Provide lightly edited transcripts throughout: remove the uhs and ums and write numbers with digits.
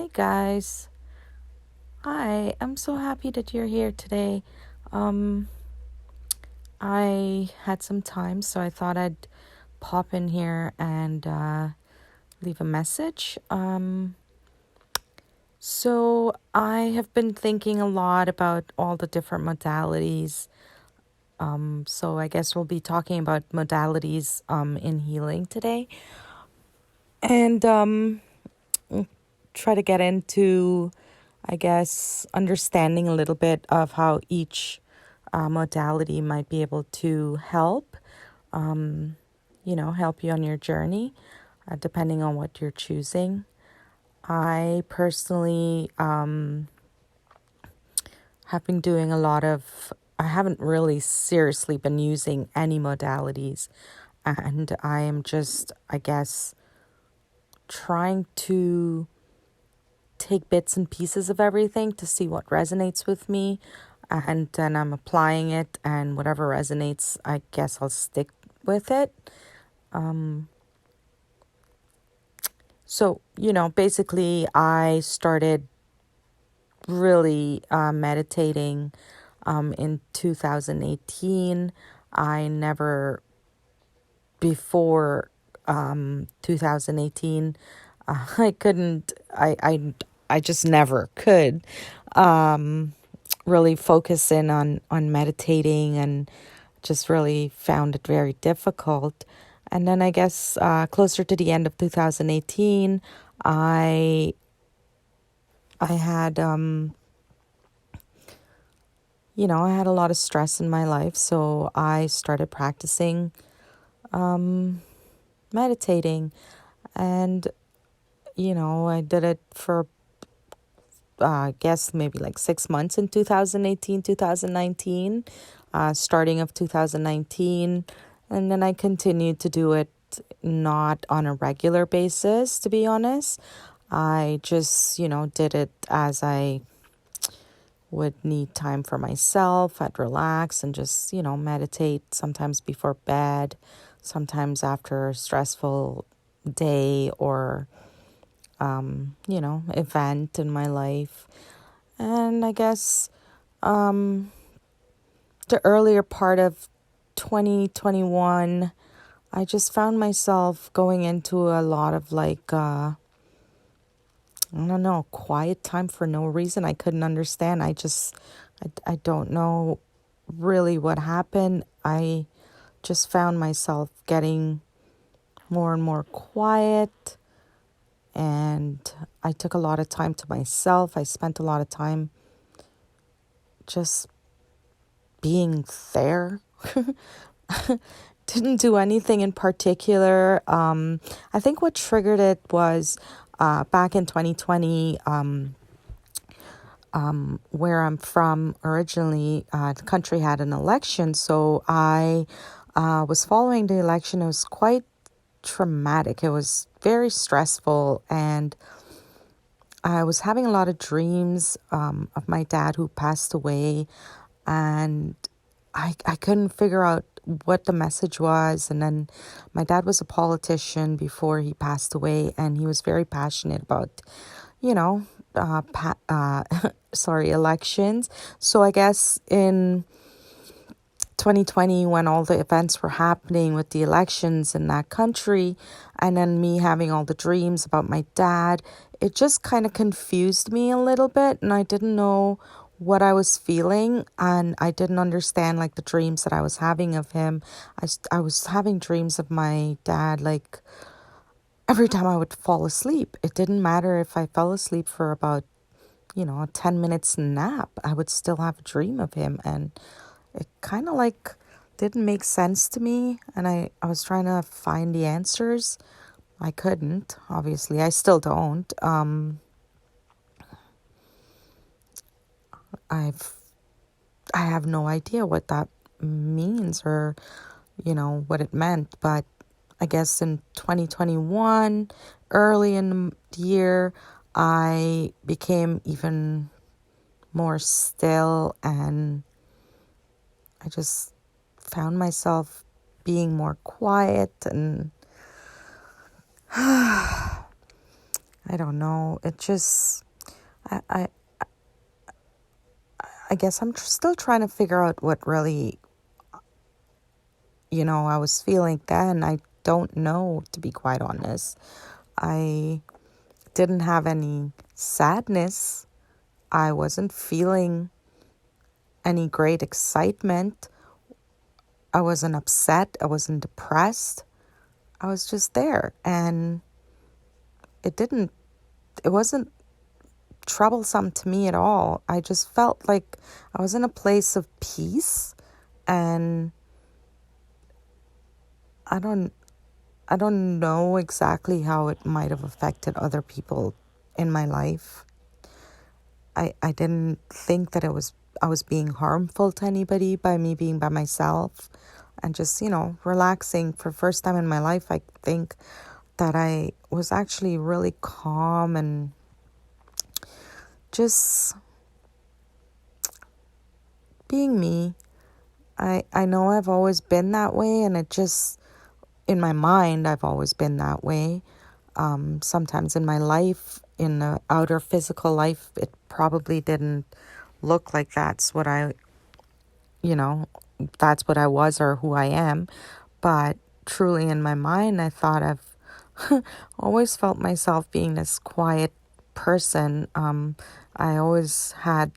Hey guys. Hi, I'm so happy that you're here today. Um, I had some time, so I thought I'd pop in here and leave a message. So I have been thinking a lot about all the different modalities. So I guess we'll be talking about modalities in healing today. And try to get into, I guess, understanding a little bit of how each modality might be able to help, help you on your journey, depending on what you're choosing. I personally have been doing I haven't really seriously been using any modalities, and I am just, I guess, trying to take bits and pieces of everything to see what resonates with me, and then I'm applying it, and whatever resonates, I guess I'll stick with it. So, basically I started really meditating in 2018. I never before 2018 I couldn't I just never could really focus in on meditating, and just really found it very difficult. And then I guess closer to the end of 2018, I had I had a lot of stress in my life, so I started practicing meditating. And I did it for I guess maybe like 6 months in 2018, 2019, starting of 2019. And then I continued to do it, not on a regular basis, to be honest. I just, did it as I would need time for myself. I'd relax and just, meditate, sometimes before bed, sometimes after a stressful day or event in my life. And I guess the earlier part of 2021, I just found myself going into a lot of I don't know, quiet time for no reason. I couldn't understand. I don't know really what happened. I just found myself getting more and more quiet, and I took a lot of time to myself. I spent a lot of time just being there. Didn't do anything in particular. I think what triggered it was back in 2020, where I'm from originally, the country had an election. So I was following the election. It was quite traumatic. It was very stressful, and I was having a lot of dreams of my dad who passed away, and I couldn't figure out what the message was. And then my dad was a politician before he passed away, and he was very passionate about, elections. So I guess in 2020, when all the events were happening with the elections in that country, and then me having all the dreams about my dad, it just kind of confused me a little bit, and I didn't know what I was feeling, and I didn't understand like the dreams that I was having of him. I was having dreams of my dad like every time I would fall asleep. It didn't matter if I fell asleep for about a 10 minutes nap, I would still have a dream of him, and it kind of like didn't make sense to me. And I was trying to find the answers. I couldn't, obviously. I still don't. I have no idea what that means, or what it meant. But I guess in 2021, early in the year, I became even more still, and I just found myself being more quiet, and I I don't know. It just, I, I, I guess I'm still trying to figure out what really, I was feeling then. I don't know, to be quite honest. I didn't have any sadness. I wasn't feeling any great excitement. I wasn't upset. I wasn't depressed. I was just there. And it wasn't troublesome to me at all. I just felt like I was in a place of peace, and I don't I don't know exactly how it might have affected other people in my life. I didn't think that I was being harmful to anybody by me being by myself and just, relaxing. For the first time in my life, I think that I was actually really calm and just being me. I know I've always been that way, and it just, in my mind, I've always been that way. Sometimes in my life, in the outer physical life, it probably didn't look like you know, that's what I was or who I am. But truly in my mind, I thought I've always felt myself being this quiet person. I always had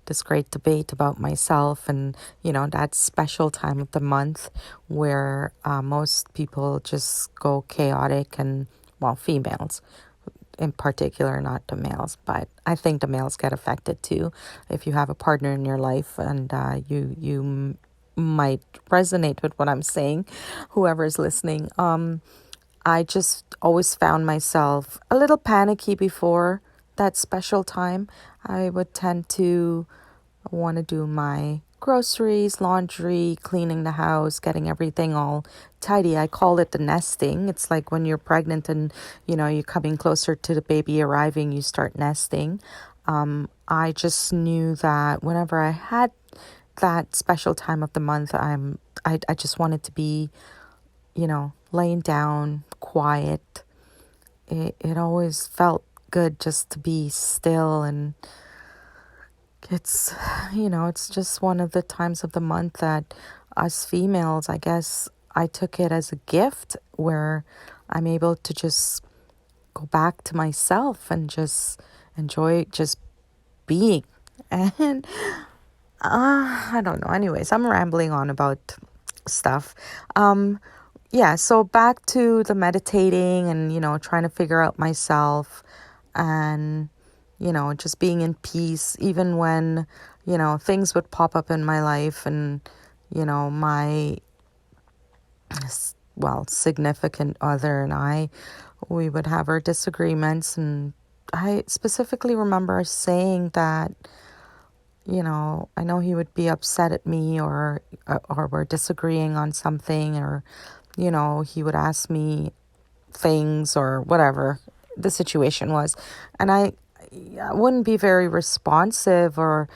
this great debate about myself, and that special time of the month where most people just go chaotic, and well, females in particular, not the males, but I think the males get affected too if you have a partner in your life, and you might resonate with what I'm saying, whoever's listening. I just always found myself a little panicky before that special time. I would tend to want to do my groceries, laundry, cleaning the house, getting everything all tidy. I call it the nesting. It's like when you're pregnant and, you're coming closer to the baby arriving, you start nesting. I just knew that whenever I had that special time of the month, I just wanted to be, laying down, quiet. It always felt good just to be still, and it's just one of the times of the month that us females, I guess I took it as a gift where I'm able to just go back to myself and just enjoy just being. And I don't know. Anyways, I'm rambling on about stuff. Yeah, so back to the meditating and, trying to figure out myself and, just being in peace, even when, things would pop up in my life and, my, significant other and we would have our disagreements. And I specifically remember saying that, I know he would be upset at me or we're disagreeing on something, or, he would ask me things or whatever the situation was. And I wouldn't be very responsive, or,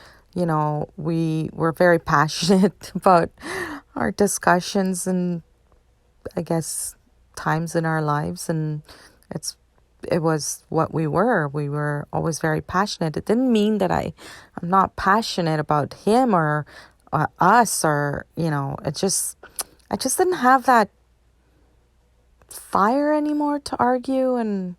we were very passionate about our discussions and I guess times in our lives. And it was what we were. We were always very passionate. It didn't mean that I'm not passionate about him or us, or, I just didn't have that fire anymore to argue and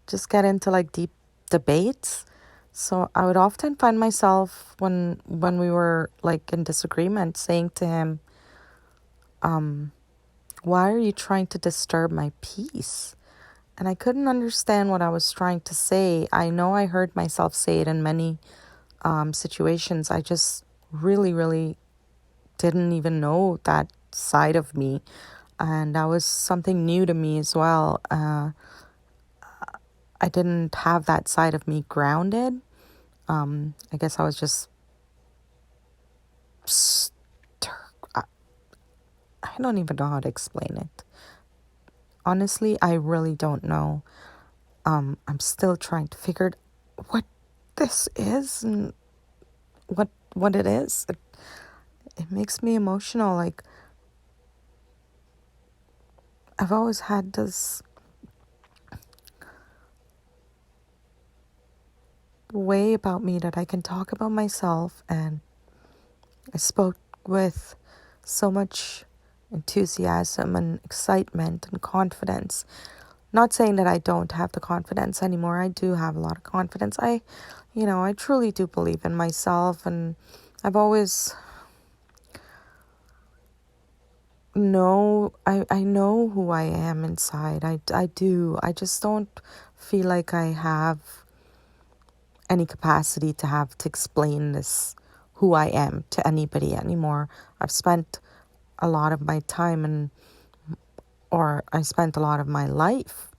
just get into like deep debates. So I would often find myself when we were like in disagreement saying to him, why are you trying to disturb my peace? And I couldn't understand what I was trying to say. I know I heard myself say it in many situations. I just really, really didn't even know that side of me. And that was something new to me as well. I didn't have that side of me grounded. I guess I was just, I don't even know how to explain it. Honestly, I really don't know. I'm still trying to figure out what this is and what it is. It makes me emotional. Like, I've always had this way about me that I can talk about myself, and I spoke with so much enthusiasm and excitement and confidence. Not saying that I don't have the confidence anymore. I do have a lot of confidence. I truly do believe in myself, and I've always I know who I am inside. I do. I just don't feel like I have any capacity to have to explain this, who I am, to anybody anymore. I've spent a lot of my time or I spent a lot of my life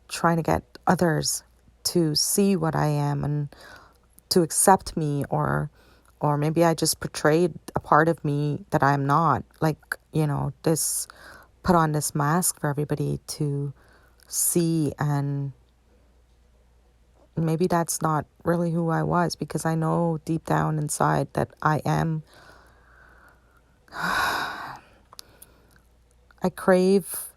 trying to get others to see what I am and to accept me, or maybe I just portrayed a part of me that I'm not. Like, this, put on this mask for everybody to see, and maybe that's not really who I was, because I know deep down inside that I am. I crave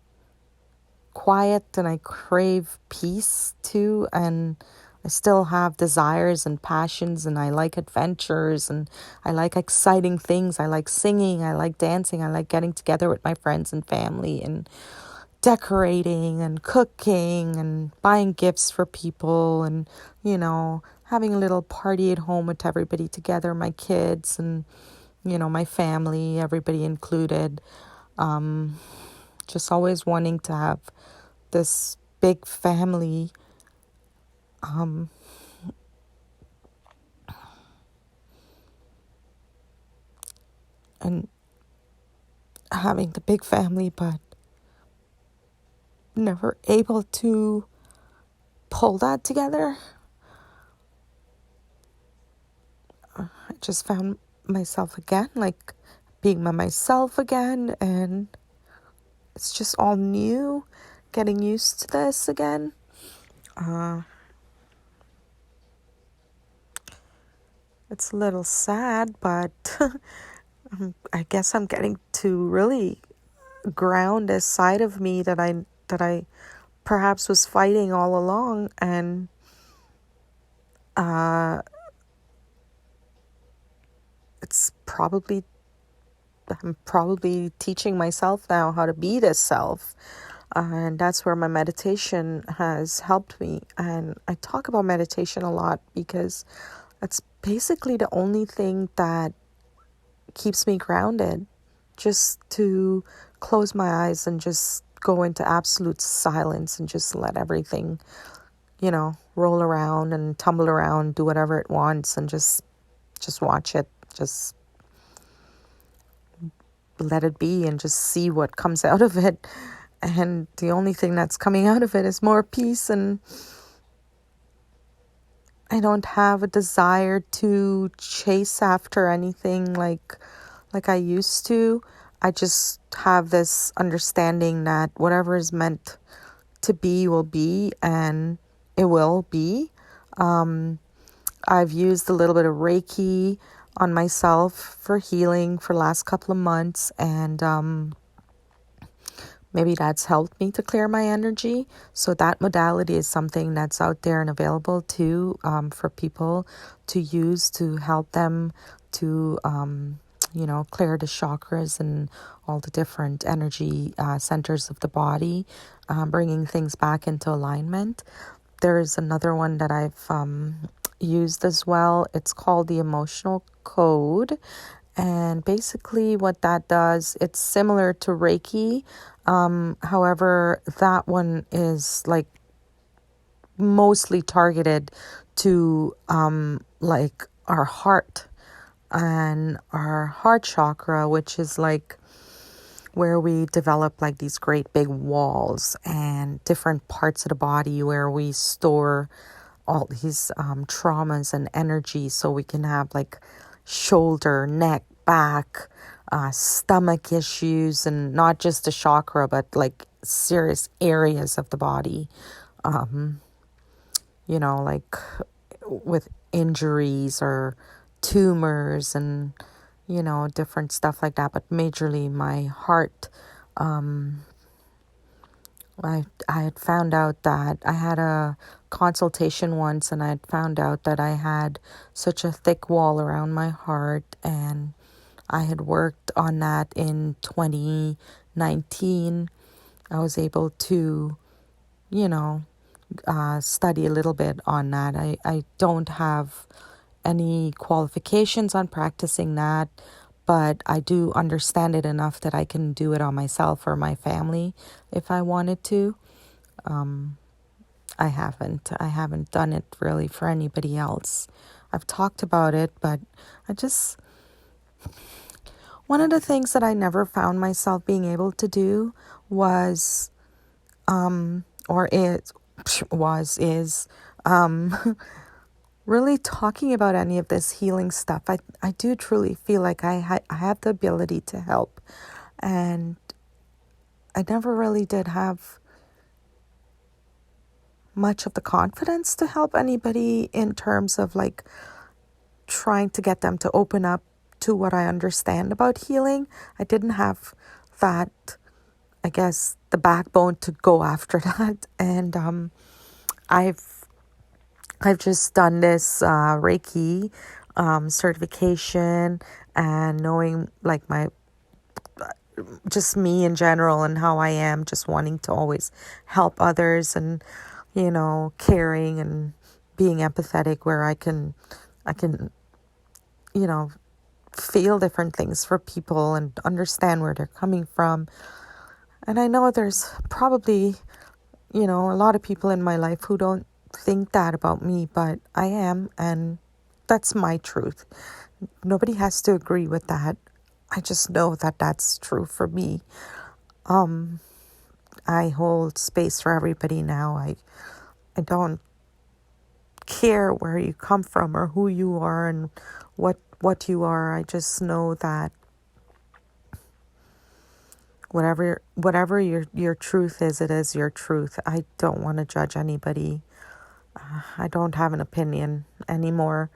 quiet and I crave peace too, and I still have desires and passions, and I like adventures, and I like exciting things. I like singing, I like dancing, I like getting together with my friends and family and decorating and cooking and buying gifts for people, and having a little party at home with everybody together, my kids and my family, everybody included. Just always wanting to have this big family, and having the big family, but never able to pull that together. I just found myself again, like being by myself again, and it's just all new, getting used to this again. It's a little sad, but I guess I'm getting to really ground this side of me that I perhaps was fighting all along, and I'm probably teaching myself now how to be this self. And that's where my meditation has helped me. And I talk about meditation a lot because it's basically the only thing that keeps me grounded. Just to close my eyes and just go into absolute silence and just let everything, roll around and tumble around, do whatever it wants, and just watch it. Just let it be and just see what comes out of it. And the only thing that's coming out of it is more peace, and I don't have a desire to chase after anything like I used to. I just have this understanding that whatever is meant to be will be, and it will be. I've used a little bit of Reiki on myself for healing for the last couple of months, and maybe that's helped me to clear my energy. So that modality is something that's out there and available too, for people to use to help them to clear the chakras and all the different energy centers of the body, bringing things back into alignment. There's another one that I've used as well. It's called the emotional code. And basically what that does, it's similar to Reiki. However, that one is like mostly targeted to like our heart and our heart chakra, which is like where we develop like these great big walls and different parts of the body where we store all these traumas and energy, so we can have like shoulder, neck, back, stomach issues, and not just the chakra, but like serious areas of the body, like with injuries or tumors and different stuff like that. But majorly my heart I had found out that I had a consultation once, and I had found out that I had such a thick wall around my heart, and I had worked on that in 2019. I was able to, you know, study a little bit on that. I don't have any qualifications on practicing that, but I do understand it enough that I can do it on myself or my family if I wanted to. I haven't. I haven't done it really for anybody else. I've talked about it, but I just, one of the things that I never found myself being able to do was, or is, really talking about any of this healing stuff. I do truly feel like I have the ability to help. And I never really did have much of the confidence to help anybody in terms of like trying to get them to open up to what I understand about healing. I didn't have that, I guess, the backbone to go after that. And I've just done this Reiki certification, and knowing like my, just me in general and how I am, just wanting to always help others, and caring and being empathetic, where I can you know feel different things for people and understand where they're coming from. And I know there's probably a lot of people in my life who don't think that about me, but I am, and that's my truth. Nobody has to agree with that. I just know that that's true for me. I hold space for everybody now. I don't care where you come from or who you are and what you are. I just know that whatever your truth is, it is your truth. I don't want to judge anybody. I don't have an opinion anymore.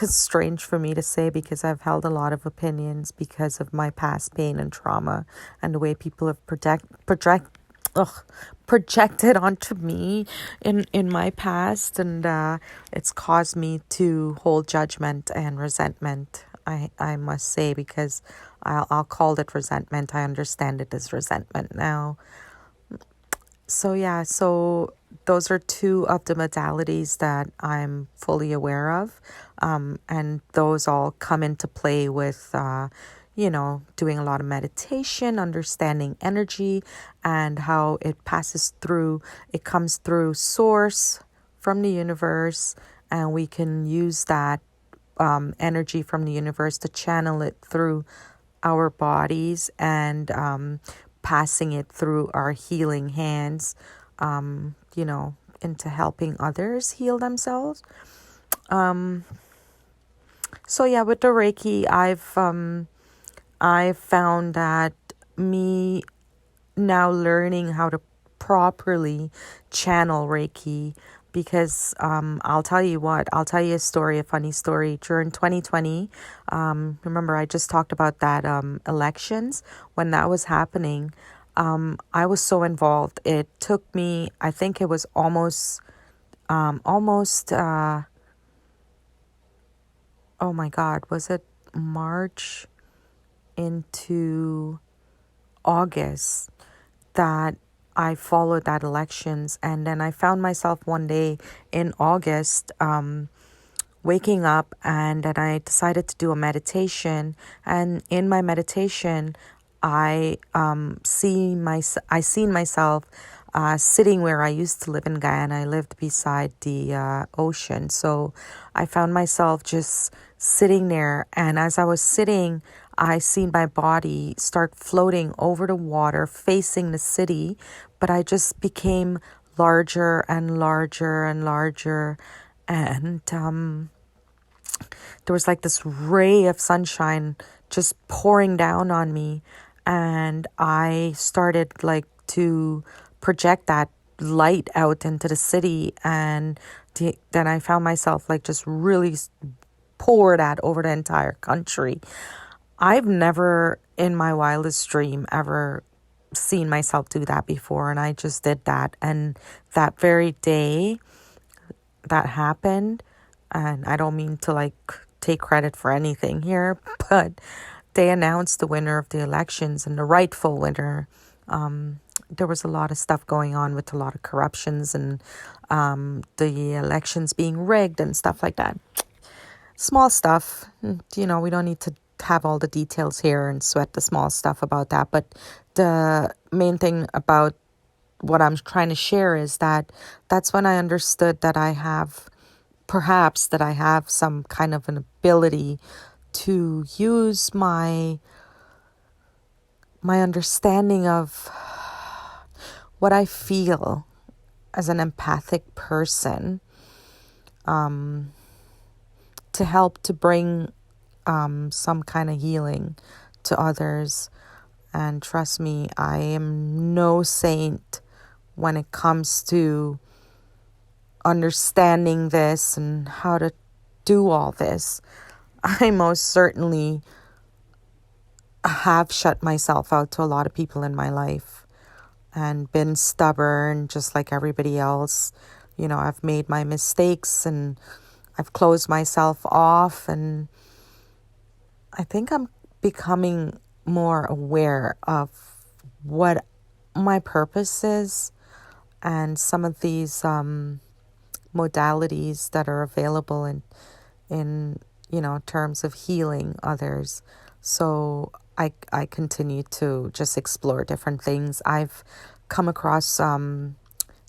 It's strange for me to say, because I've held a lot of opinions because of my past pain and trauma, and the way people have projected onto me in my past, and it's caused me to hold judgment and resentment. I must say, because I'll call it resentment. I understand it as resentment now. So those are two of the modalities that I'm fully aware of. And those all come into play with, doing a lot of meditation, understanding energy and how it comes through source from the universe, and we can use that energy from the universe to channel it through our bodies, and passing it through our healing hands, into helping others heal themselves. With the Reiki, I've found that me now learning how to properly channel Reiki, because I'll tell you a story, a funny story. During 2020, remember I just talked about that elections. When that was happening, I was so involved. It took me, I think it was almost oh my God, was it March into August that I followed that elections. And then I found myself one day in August waking up, and then I decided to do a meditation. And in my meditation, I seen myself sitting where I used to live in Guyana. I lived beside the ocean, so I found myself just sitting there. And as I was sitting, I seen my body start floating over the water, facing the city, but I just became larger and larger and larger, and there was like this ray of sunshine just pouring down on me, and I started like to project that light out into the city, and then I found myself like just really pour that over the entire country. I've never in my wildest dream ever seen myself do that before, and I just did that. And that very day that happened, and I don't mean to like take credit for anything here, but they announced the winner of the elections and the rightful winner. There was a lot of stuff going on with a lot of corruptions and the elections being rigged and stuff like that. Small stuff, we don't need to have all the details here and sweat the small stuff about that. But the main thing about what I'm trying to share is that that's when I understood that I have some kind of an ability to use my understanding of what I feel as an empathic person, to help to bring some kind of healing to others. And trust me, I am no saint when it comes to understanding this and how to do all this. I most certainly have shut myself out to a lot of people in my life and been stubborn just like everybody else. I've made my mistakes and I've closed myself off, and I think I'm becoming more aware of what my purpose is and some of these modalities that are available in terms of healing others. So I continue to just explore different things. I've come across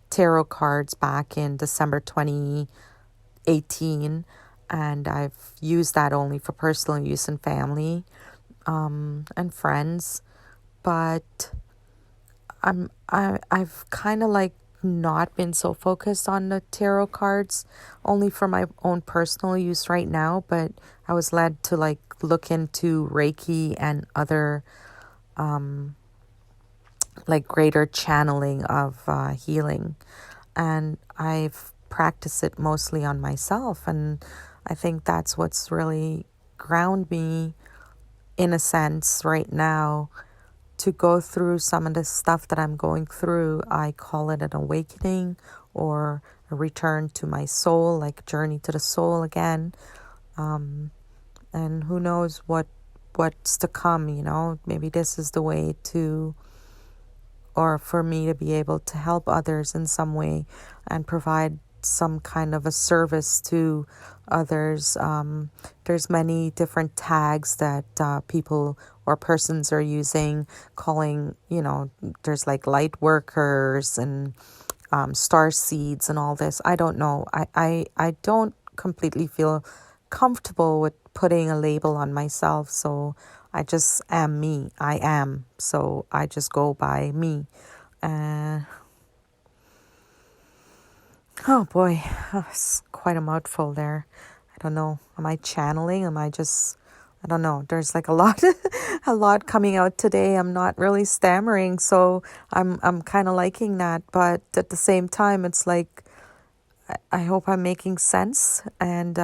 tarot cards back in December 2018, and I've used that only for personal use and family and friends. But I've kind of like not been so focused on the tarot cards, only for my own personal use right now. But I was led to like look into Reiki and other like greater channeling of healing, and I've practiced it mostly on myself, and I think that's what's really ground me in a sense right now to go through some of the stuff that I'm going through. I call it an awakening or a return to my soul, like journey to the soul again. And who knows what's to come, maybe this is the way to, or for me to be able to help others in some way and provide some kind of a service to others. There's many different tags that people or persons are using, calling, there's like light workers and star seeds and all this. I don't know. I don't completely feel comfortable with putting a label on myself. So I just am me. I am. So I just go by me. Oh boy, it's quite a mouthful there. I don't know. Am I channeling? I don't know. There's like a lot, a lot coming out today. I'm not really stammering, so I'm kind of liking that. But at the same time, it's like I hope I'm making sense, and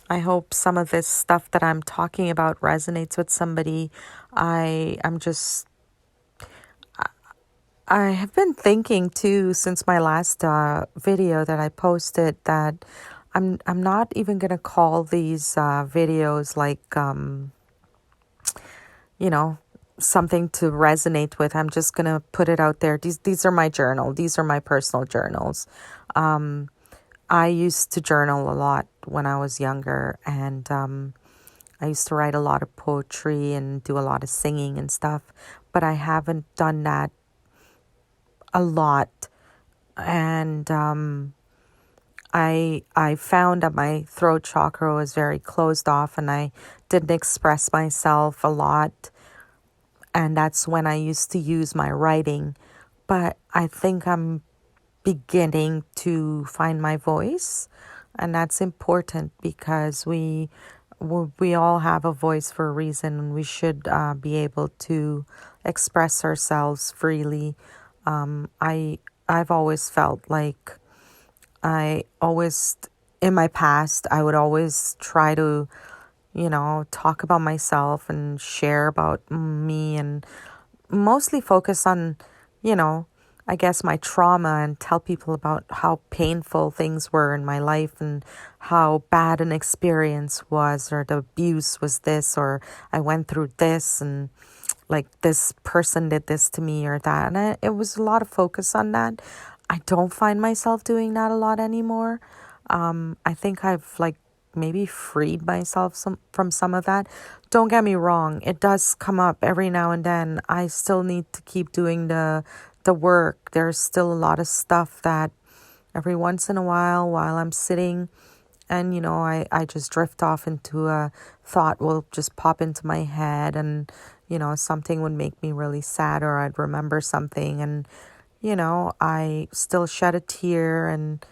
I hope some of this stuff that I'm talking about resonates with somebody. I have been thinking too since my last video that I posted that I'm not even gonna call these videos like something to resonate with. I'm just gonna put it out there. These are my journal. These are my personal journals. I used to journal a lot when I was younger, and I used to write a lot of poetry and do a lot of singing and stuff, but I haven't done that a lot. And I found that my throat chakra was very closed off, and I didn't express myself a lot, and that's when I used to use my writing. But I think I'm beginning to find my voice, and that's important because we all have a voice for a reason, and we should be able to express ourselves freely. I've always felt like in my past, I would always try to, talk about myself and share about me and mostly focus on, you know, I guess my trauma and tell people about how painful things were in my life and how bad an experience was, or the abuse was this, or I went through this, and like this person did this to me or that. And it was a lot of focus on that. I don't find myself doing that a lot anymore. I think I've like maybe freed myself from some of that. Don't get me wrong, it does come up every now and then. I still need to keep doing the work. There's still a lot of stuff that every once in a while I'm sitting and, you know, I just drift off into a thought will just pop into my head, and, you know, something would make me really sad, or I'd remember something, and, you know, I still shed a tear, and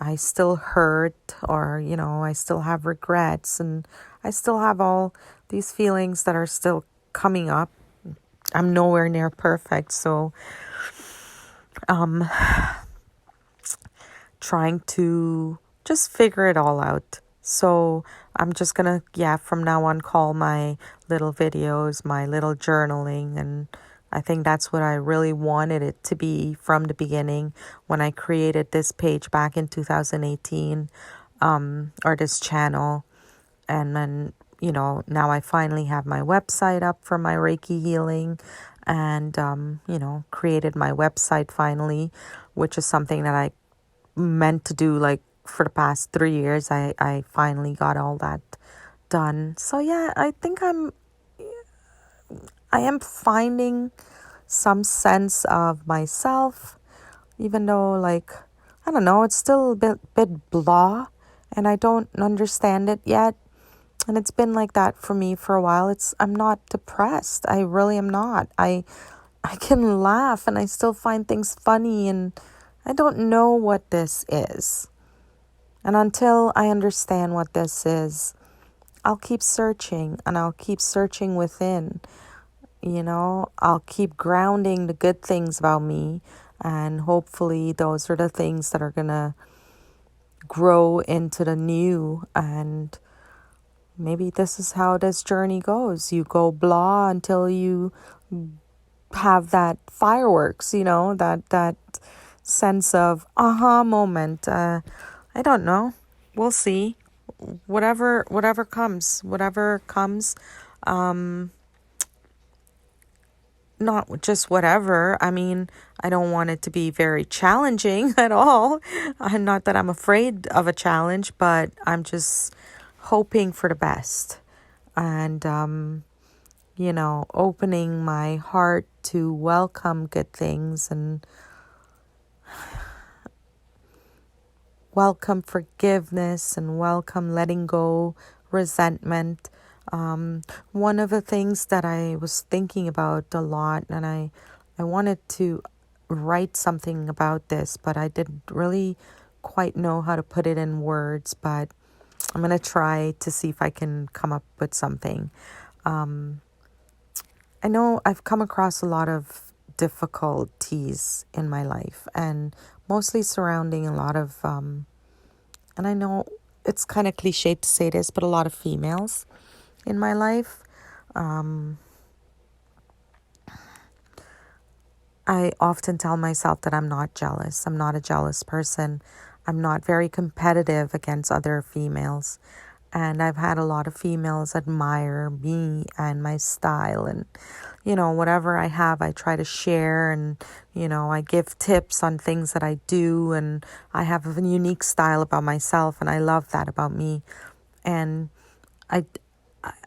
I still hurt, or, you know, I still have regrets, and I still have all these feelings that are still coming up. I'm nowhere near perfect, so trying to just figure it all out. So I'm just gonna, from now on call my little videos my little journaling. And I think that's what I really wanted it to be from the beginning when I created this page back in 2018, or this channel. And then, you know, now I finally have my website up for my Reiki healing, and, you know, created my website finally, which is something that I meant to do like for the past 3 years. I finally got all that done. So yeah, I think I am finding some sense of myself, even though, like, I don't know, it's still a bit blah, and I don't understand it yet. And it's been like that for me for a while. I'm not depressed. I really am not. I can laugh and I still find things funny, and I don't know what this is. And until I understand what this is, I'll keep searching, and I'll keep searching within. You know, I'll keep grounding the good things about me, and hopefully those are the things that are going to grow into the new. And maybe this is how this journey goes. You go blah until you have that fireworks, you know, that sense of aha moment. I don't know. We'll see. Whatever comes. Not just whatever. I mean, I don't want it to be very challenging at all. Not that I'm afraid of a challenge, but I'm just hoping for the best. And, you know, opening my heart to welcome good things, and welcome forgiveness, and welcome letting go resentment. One of the things that I was thinking about a lot, and I wanted to write something about this, but I didn't really quite know how to put it in words, but I'm going to try to see if I can come up with something. I know I've come across a lot of difficulties in my life, and mostly surrounding a lot of, and I know it's kind of cliche to say this, but a lot of females in my life. I often tell myself that I'm not jealous. I'm not a jealous person. I'm not very competitive against other females. And I've had a lot of females admire me and my style, and, you know, whatever I have, I try to share, and, you know, I give tips on things that I do, and I have a unique style about myself, and I love that about me. And I,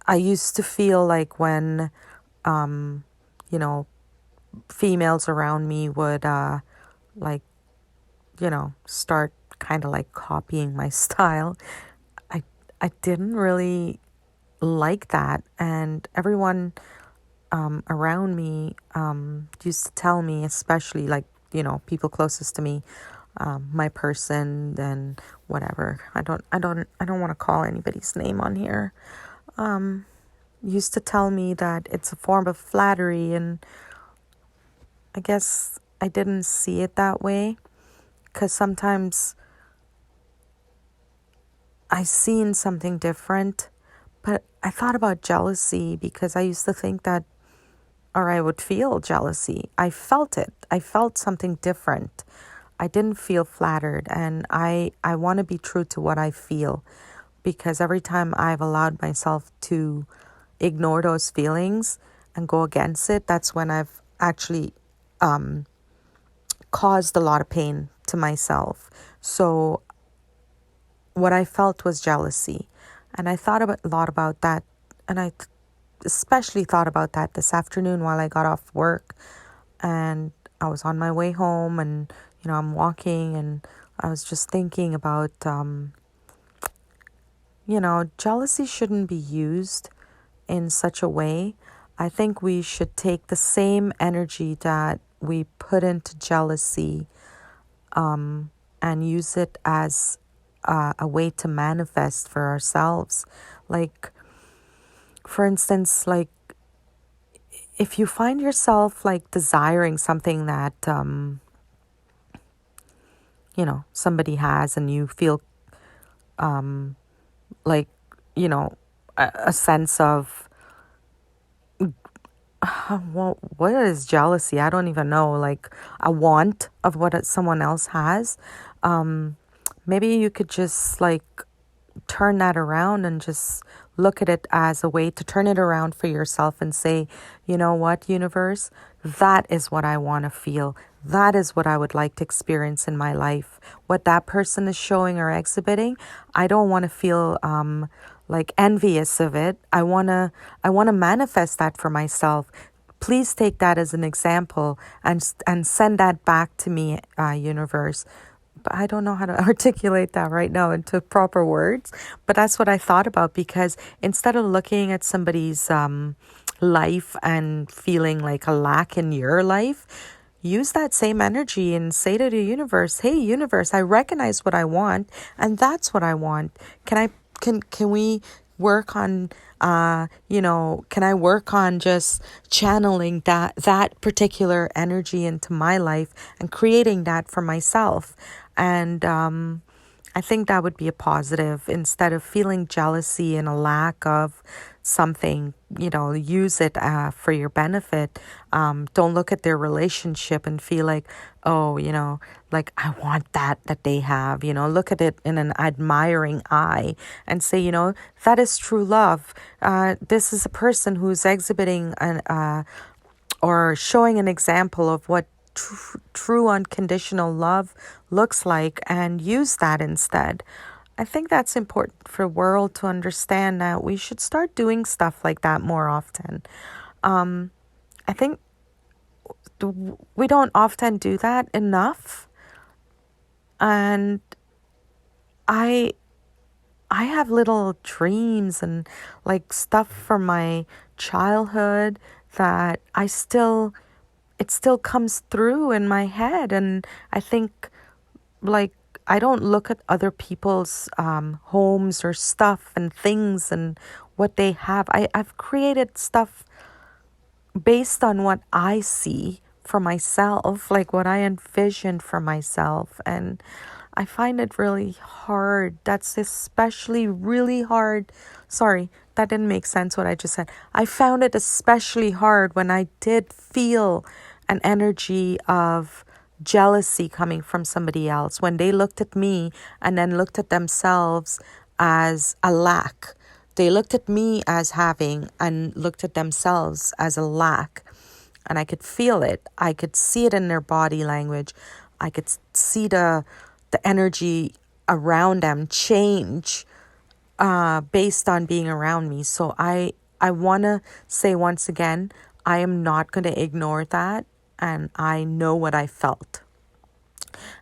I used to feel like when, you know, females around me would, like, you know, start kind of like copying my style, I didn't really like that. And everyone around me used to tell me, especially like, you know, people closest to me, my person and whatever. I don't want to call anybody's name on here. Used to tell me that it's a form of flattery, and I guess I didn't see it that way, because sometimes I seen something different. But I thought about jealousy, because I used to think that or I would feel jealousy. I felt it. I felt something different. I didn't feel flattered. And I want to be true to what I feel, because every time I've allowed myself to ignore those feelings and go against it, that's when I've actually caused a lot of pain to myself. So what I felt was jealousy. And I thought a lot about that. And I especially thought about that this afternoon while I got off work. And I was on my way home, and, I'm walking, and I was just thinking about, jealousy shouldn't be used in such a way. I think we should take the same energy that we put into jealousy, and use it as a way to manifest for ourselves. Like, for instance, like, if you find yourself like desiring something that somebody has, and you feel like, a sense of, well, what is jealousy? I don't even know. Like, a want of what someone else has. Maybe you could just like turn that around and just look at it as a way to turn it around for yourself and say, you know what, universe, that is what I want to feel. That is what I would like to experience in my life. What that person is showing or exhibiting, I don't want to feel like envious of it. I want to manifest that for myself. Please take that as an example and send that back to me, universe. But I don't know how to articulate that right now into proper words. But that's what I thought about, because instead of looking at somebody's life and feeling like a lack in your life, use that same energy and say to the universe, hey, universe, I recognize what I want, and that's what I want. Can we work on can I work on just channeling that particular energy into my life and creating that for myself? And I think that would be a positive. Instead of feeling jealousy and a lack of something, use it for your benefit. Don't look at their relationship and feel like, oh, like I want that they have. Look at it in an admiring eye and say, that is true love. This is a person who's exhibiting or showing an example of what true unconditional love looks like, and use that instead. I think that's important for the world to understand that we should start doing stuff like that more often. I think we don't often do that enough. And I have little dreams and like stuff from my childhood that it still comes through in my head. And I think, like, I don't look at other people's homes or stuff and things and what they have. I've created stuff based on what I see for myself, like what I envisioned for myself. And I find it really hard. That's especially really hard. Sorry, that didn't make sense what I just said. I found it especially hard when I did feel an energy of jealousy coming from somebody else, when they looked at me and then looked at themselves as a lack. They looked at me as having and looked at themselves as a lack. And I could feel it. I could see it in their body language. I could see the energy around them change based on being around me. So I want to say once again, I am not going to ignore that. And I know what I felt.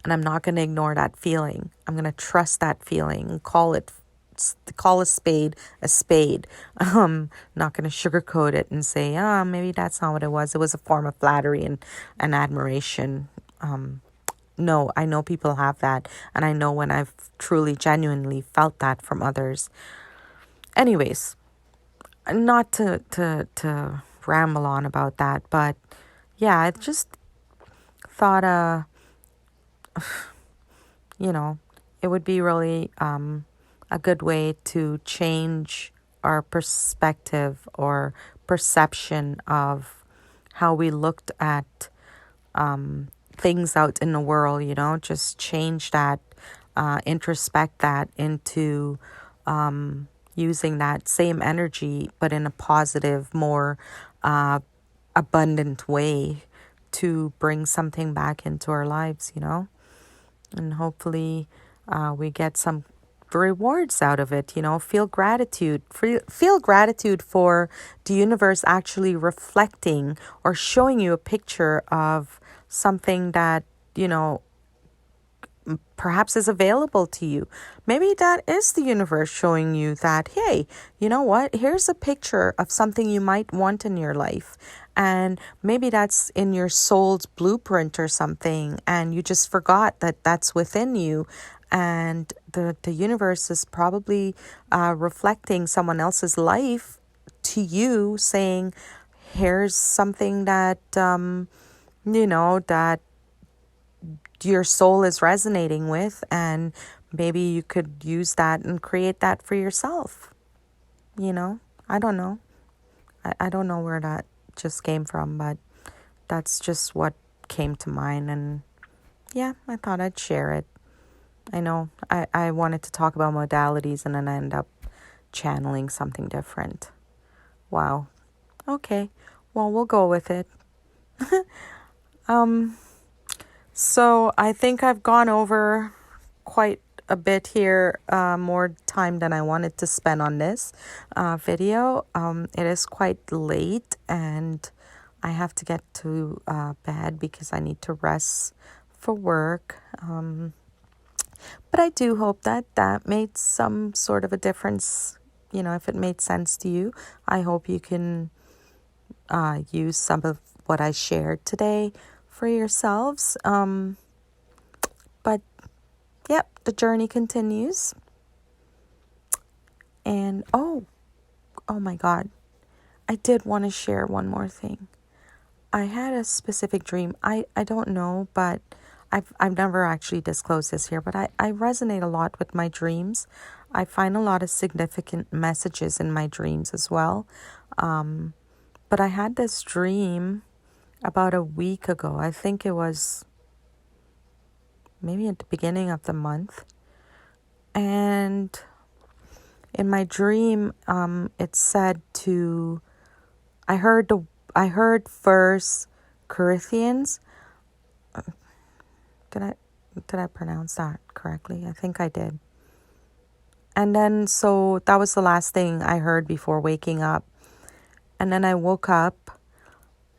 And I'm not going to ignore that feeling. I'm going to trust that feeling and call a spade a spade. Not going to sugarcoat it and say, maybe that's not what it was. It was a form of flattery and admiration. No, I know people have that. And I know when I've truly, genuinely felt that from others. Anyways, not to ramble on about that, but yeah, I just thought, it would be really a good way to change our perspective or perception of how we looked at things out in the world, just change that, introspect that into using that same energy, but in a positive, more abundant way to bring something back into our lives, and hopefully we get some rewards out of it. Feel gratitude, feel gratitude for the universe actually reflecting or showing you a picture of something that perhaps is available to you. Maybe that is the universe showing you that, hey, you know what? Here's a picture of something you might want in your life. And maybe that's in your soul's blueprint or something, and you just forgot that that's within you. And the universe is probably reflecting someone else's life to you, saying, here's something that, that your soul is resonating with, and maybe you could use that and create that for yourself. I don't know. I don't know where that just came from, but that's just what came to mind. And yeah, I thought I'd share it. I know I wanted to talk about modalities, and then I end up channeling something different. Wow. Okay. Well, we'll go with it. So I think I've gone over quite a bit here, more time than I wanted to spend on this video. It is quite late, and I have to get to bed because I need to rest for work. But I do hope that made some sort of a difference. If it made sense to you, I hope you can use some of what I shared today for yourselves. But yep, the journey continues. And oh my God, I did want to share one more thing. I had a specific dream. I don't know, but I've never actually disclosed this here, but I resonate a lot with my dreams. I find a lot of significant messages in my dreams as well. But I had this dream about a week ago. I think it was maybe at the beginning of the month. And in my dream, it said I heard First Corinthians. Did I pronounce that correctly? I think I did. And then, so that was the last thing I heard before waking up. And then I woke up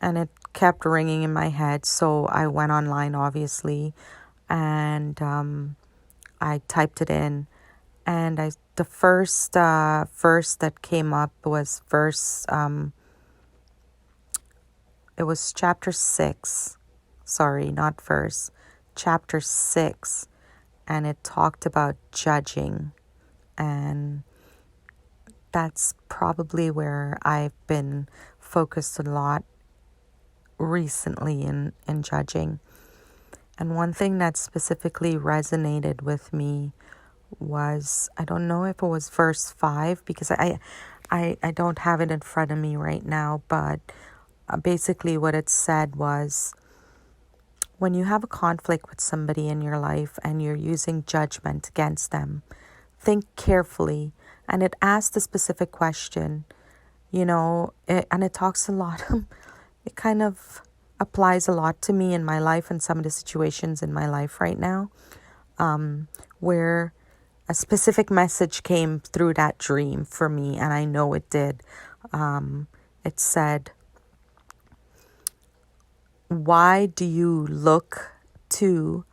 and it kept ringing in my head. So I went online, obviously, and I typed it in. And the first verse that came up was it was chapter 6. Sorry, not verse. Chapter 6. And it talked about judging. And that's probably where I've been focused a lot recently in judging. And one thing that specifically resonated with me was, I don't know if it was verse 5, because I don't have it in front of me right now, but basically what it said was, when you have a conflict with somebody in your life and you're using judgment against them, think carefully. And it asked a specific question, and it talks a lot. It kind of applies a lot to me in my life and some of the situations in my life right now, where a specific message came through that dream for me, and I know it did. It said, why do you look to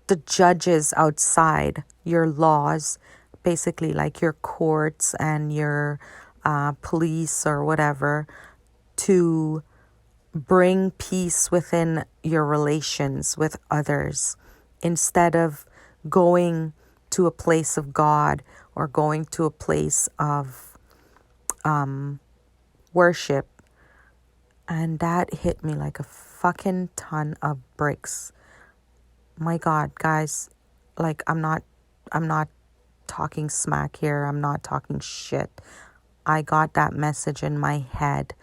the judges outside, your laws, basically like your courts and your police or whatever, to bring peace within your relations with others, instead of going to a place of God or going to a place of worship? And that hit me like a fucking ton of bricks. My God, guys, like I'm not talking smack here. I'm not talking shit. I got that message in my head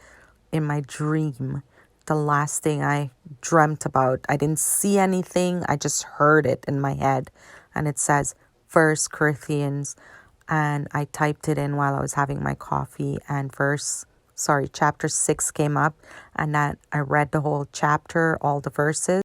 in my dream, the last thing I dreamt about. I didn't see anything. I just heard it in my head. And it says First Corinthians. And I typed it in while I was having my coffee, and chapter 6 came up, and that I read the whole chapter, all the verses.